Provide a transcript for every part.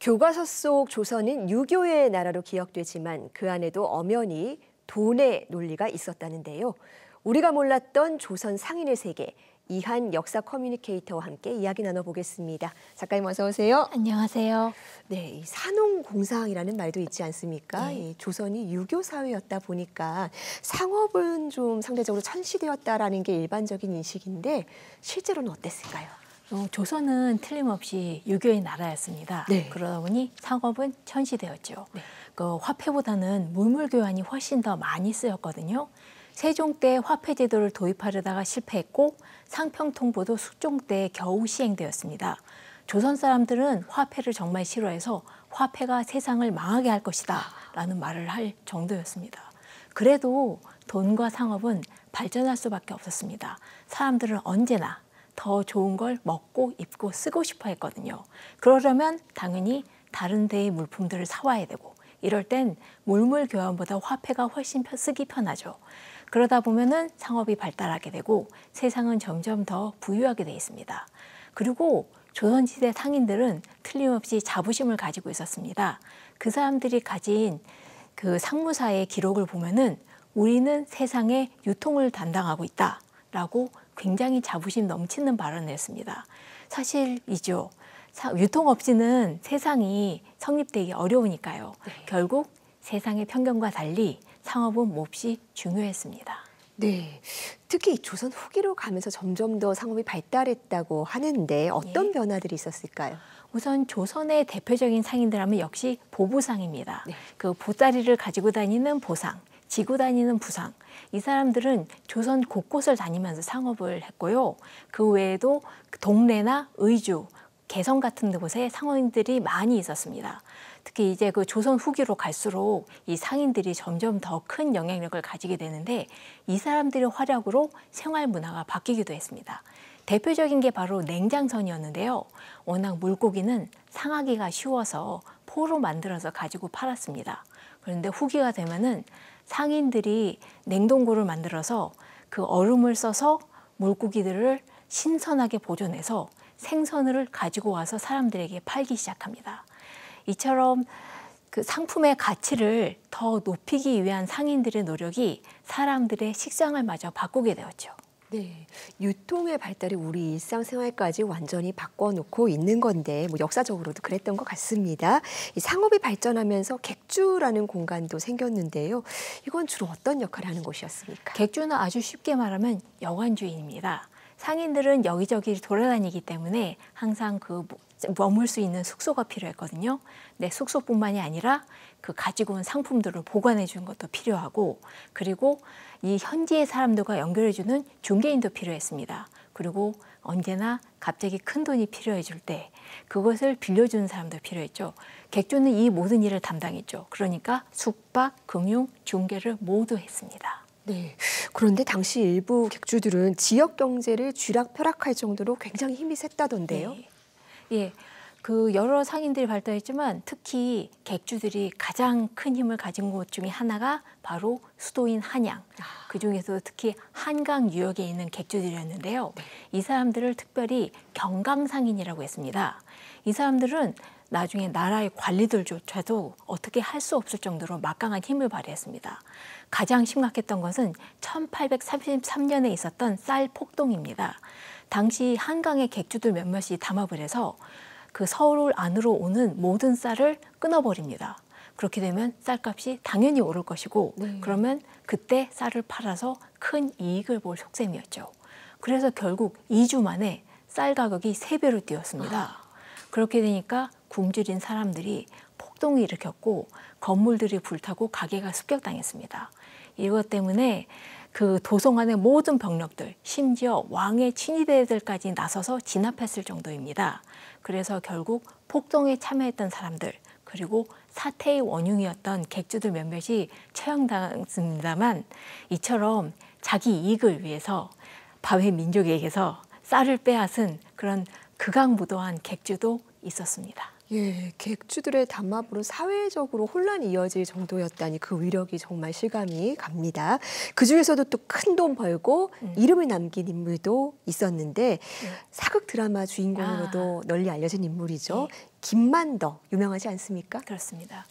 교과서 속 조선은 유교의 나라로 기억되지만 그 안에도 엄연히 돈의 논리가 있었다는데요. 우리가 몰랐던 조선 상인의 세계, 이한 역사 커뮤니케이터와 함께 이야기 나눠보겠습니다. 작가님 어서 오세요. 안녕하세요. 네, 이 산농공상이라는 말도 있지 않습니까? 네. 이 조선이 유교 사회였다 보니까 상업은 좀 상대적으로 천시되었다라는 게 일반적인 인식인데 실제로는 어땠을까요? 조선은 틀림없이 유교의 나라였습니다. 네. 그러다 보니 상업은 천시되었죠. 네. 그 화폐보다는 물물 교환이 훨씬 더 많이 쓰였거든요. 세종 때 화폐 제도를 도입하려다가 실패했고 상평통보도 숙종 때 겨우 시행되었습니다. 조선 사람들은 화폐를 정말 싫어해서 화폐가 세상을 망하게 할 것이다 라는 말을 할 정도였습니다. 그래도 돈과 상업은 발전할 수밖에 없었습니다. 사람들은 언제나 더 좋은 걸 먹고 입고 쓰고 싶어 했거든요. 그러려면 당연히 다른 데의 물품들을 사와야 되고 이럴 땐 물물 교환보다 화폐가 훨씬 쓰기 편하죠. 그러다 보면은 상업이 발달하게 되고 세상은 점점 더 부유하게 돼 있습니다. 그리고 조선시대 상인들은 틀림없이 자부심을 가지고 있었습니다. 그 사람들이 가진 그 상무사의 기록을 보면은 우리는 세상의 유통을 담당하고 있다라고 굉장히 자부심 넘치는 발언을 했습니다. 사실이죠. 유통 없이는 세상이 성립되기 어려우니까요. 네. 결국 세상의 편견과 달리 상업은 몹시 중요했습니다. 네, 특히 조선 후기로 가면서 점점 더 상업이 발달했다고 하는데 어떤 변화들이 있었을까요? 우선 조선의 대표적인 상인들 하면 역시 보부상입니다. 네. 그 보따리를 가지고 다니는 보상, 지고 다니는 부상. 이 사람들은 조선 곳곳을 다니면서 상업을 했고요. 그 외에도 동래나 의주, 개성 같은 곳에 상인들이 많이 있었습니다. 특히 이제 그 조선 후기로 갈수록 이 상인들이 점점 더 큰 영향력을 가지게 되는데 이 사람들의 활약으로 생활 문화가 바뀌기도 했습니다. 대표적인 게 바로 냉장선이었는데요. 워낙 물고기는 상하기가 쉬워서 포로 만들어서 가지고 팔았습니다. 그런데 후기가 되면은 상인들이 냉동고를 만들어서 그 얼음을 써서 물고기들을 신선하게 보존해서 생선을 가지고 와서 사람들에게 팔기 시작합니다. 이처럼 그 상품의 가치를 더 높이기 위한 상인들의 노력이 사람들의 식상을 마저 바꾸게 되었죠. 네, 유통의 발달이 우리 일상생활까지 완전히 바꿔놓고 있는 건데 뭐 역사적으로도 그랬던 것 같습니다. 이 상업이 발전하면서 객주라는 공간도 생겼는데요. 이건 주로 어떤 역할을 하는 곳이었습니까? 객주는 아주 쉽게 말하면 여관주인입니다. 상인들은 여기저기 돌아다니기 때문에 항상 그 머물 수 있는 숙소가 필요했거든요. 네, 숙소뿐만이 아니라 그 가지고 온 상품들을 보관해 주는 것도 필요하고 그리고 이 현지의 사람들과 연결해 주는 중개인도 필요했습니다. 그리고 언제나 갑자기 큰 돈이 필요해질 때 그것을 빌려주는 사람도 필요했죠. 객주는 이 모든 일을 담당했죠. 그러니까 숙박, 금융, 중개를 모두 했습니다. 네. 그런데 당시 일부 객주들은 지역 경제를 쥐락펴락할 정도로 굉장히 힘이 셌다던데요. 네. 예, 그 여러 상인들이 발달했지만 특히 객주들이 가장 큰 힘을 가진 곳 중에 하나가 바로 수도인 한양. 그 중에서 특히 한강 유역에 있는 객주들이었는데요. 네. 이 사람들을 특별히 경강상인이라고 했습니다. 이 사람들은 나중에 나라의 관리들조차도 어떻게 할 수 없을 정도로 막강한 힘을 발휘했습니다. 가장 심각했던 것은 1833년에 있었던 쌀 폭동입니다. 당시 한강의 객주들 몇몇이 담합을 해서 그 서울 안으로 오는 모든 쌀을 끊어버립니다. 그렇게 되면 쌀값이 당연히 오를 것이고 네. 그러면 그때 쌀을 팔아서 큰 이익을 볼 속셈이었죠. 그래서 결국 2주 만에 쌀 가격이 3배로 뛰었습니다. 그렇게 되니까 굶주린 사람들이 폭동을 일으켰고 건물들이 불타고 가게가 습격당했습니다. 이것 때문에 그 도성 안의 모든 병력들, 심지어 왕의 친위대들까지 나서서 진압했을 정도입니다. 그래서 결국 폭동에 참여했던 사람들, 그리고 사태의 원흉이었던 객주들 몇몇이 처형당했습니다만 이처럼 자기 이익을 위해서 바위 민족에게서 쌀을 빼앗은 그런 극악무도한 객주도 있었습니다. 예, 객주들의 담합으로 사회적으로 혼란이 이어질 정도였다니 그 위력이 정말 실감이 갑니다. 그중에서도 또 큰 돈 벌고 이름을 남긴 인물도 있었는데 사극 드라마 주인공으로도 널리 알려진 인물이죠. 김만덕 유명하지 않습니까? 그렇습니다.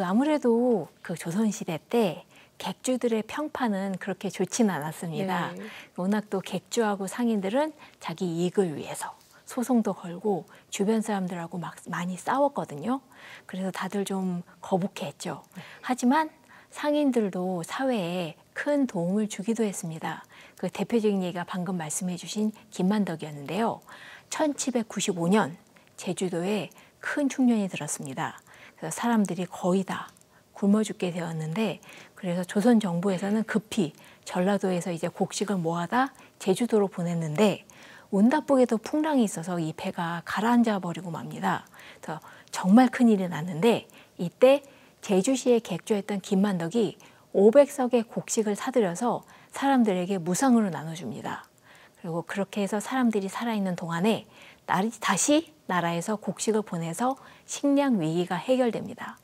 아무래도 조선시대 때 객주들의 평판은 그렇게 좋지는 않았습니다. 네. 워낙 또 객주하고 상인들은 자기 이익을 위해서 소송도 걸고 주변 사람들하고 막 많이 싸웠거든요. 그래서 다들 좀 거북해했죠. 하지만 상인들도 사회에 큰 도움을 주기도 했습니다. 대표적인 얘기가 방금 말씀해 주신 김만덕이었는데요. 1795년 제주도에 큰 흉년이 들었습니다. 그래서 사람들이 거의 다 굶어 죽게 되었는데, 그래서 조선 정부에서는 급히 전라도에서 이제 곡식을 모아다 제주도로 보냈는데, 운답복에도 풍랑이 있어서 이 배가 가라앉아 버리고 맙니다. 그래서 정말 큰일이 났는데, 이때 제주시에 객주했던 김만덕이 500석의 곡식을 사들여서 사람들에게 무상으로 나눠줍니다. 그리고 그렇게 해서 사람들이 살아있는 동안에 다시 나라에서 곡식을 보내서 식량 위기가 해결됩니다.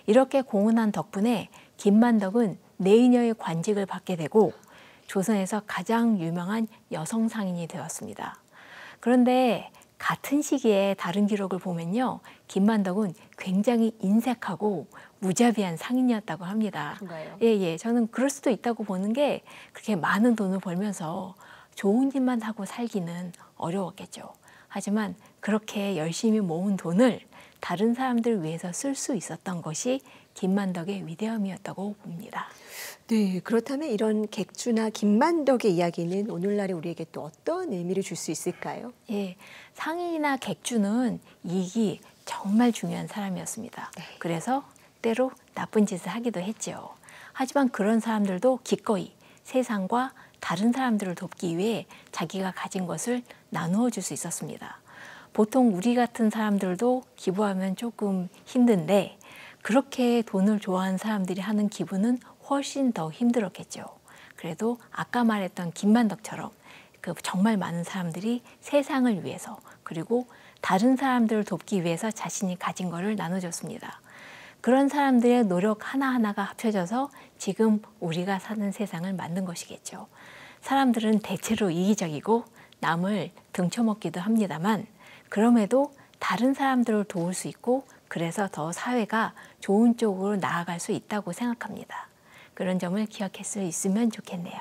이렇게 공헌한 덕분에 김만덕은 내인여의 관직을 받게 되고 조선에서 가장 유명한 여성 상인이 되었습니다. 그런데 같은 시기에 다른 기록을 보면요, 김만덕은 굉장히 인색하고 무자비한 상인이었다고 합니다. 그런가요? 예, 저는 그럴 수도 있다고 보는 게, 그렇게 많은 돈을 벌면서 좋은 일만 하고 살기는 어려웠겠죠. 하지만 그렇게 열심히 모은 돈을 다른 사람들을 위해서 쓸 수 있었던 것이 김만덕의 위대함이었다고 봅니다. 네, 그렇다면 이런 객주나 김만덕의 이야기는 오늘날에 우리에게 또 어떤 의미를 줄 수 있을까요? 예, 상인이나 객주는 이익이 정말 중요한 사람이었습니다. 네. 그래서 때로 나쁜 짓을 하기도 했죠. 하지만 그런 사람들도 기꺼이 세상과 다른 사람들을 돕기 위해 자기가 가진 것을 나누어 줄 수 있었습니다. 보통 우리 같은 사람들도 기부하면 조금 힘든데, 그렇게 돈을 좋아하는 사람들이 하는 기부는 훨씬 더 힘들었겠죠. 그래도 아까 말했던 김만덕처럼 정말 많은 사람들이 세상을 위해서, 그리고 다른 사람들을 돕기 위해서 자신이 가진 것을 나눠줬습니다. 그런 사람들의 노력 하나하나가 합쳐져서 지금 우리가 사는 세상을 만든 것이겠죠. 사람들은 대체로 이기적이고 남을 등쳐먹기도 합니다만, 그럼에도 다른 사람들을 도울 수 있고, 그래서 더 사회가 좋은 쪽으로 나아갈 수 있다고 생각합니다. 그런 점을 기억할 수 있으면 좋겠네요.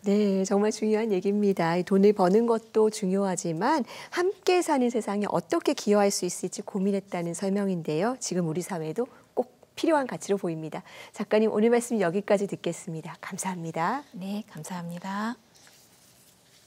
네, 정말 중요한 얘기입니다. 돈을 버는 것도 중요하지만 함께 사는 세상에 어떻게 기여할 수 있을지 고민했다는 설명인데요. 지금 우리 사회에도 꼭 필요한 가치로 보입니다. 작가님, 오늘 말씀 여기까지 듣겠습니다. 감사합니다. 네, 감사합니다.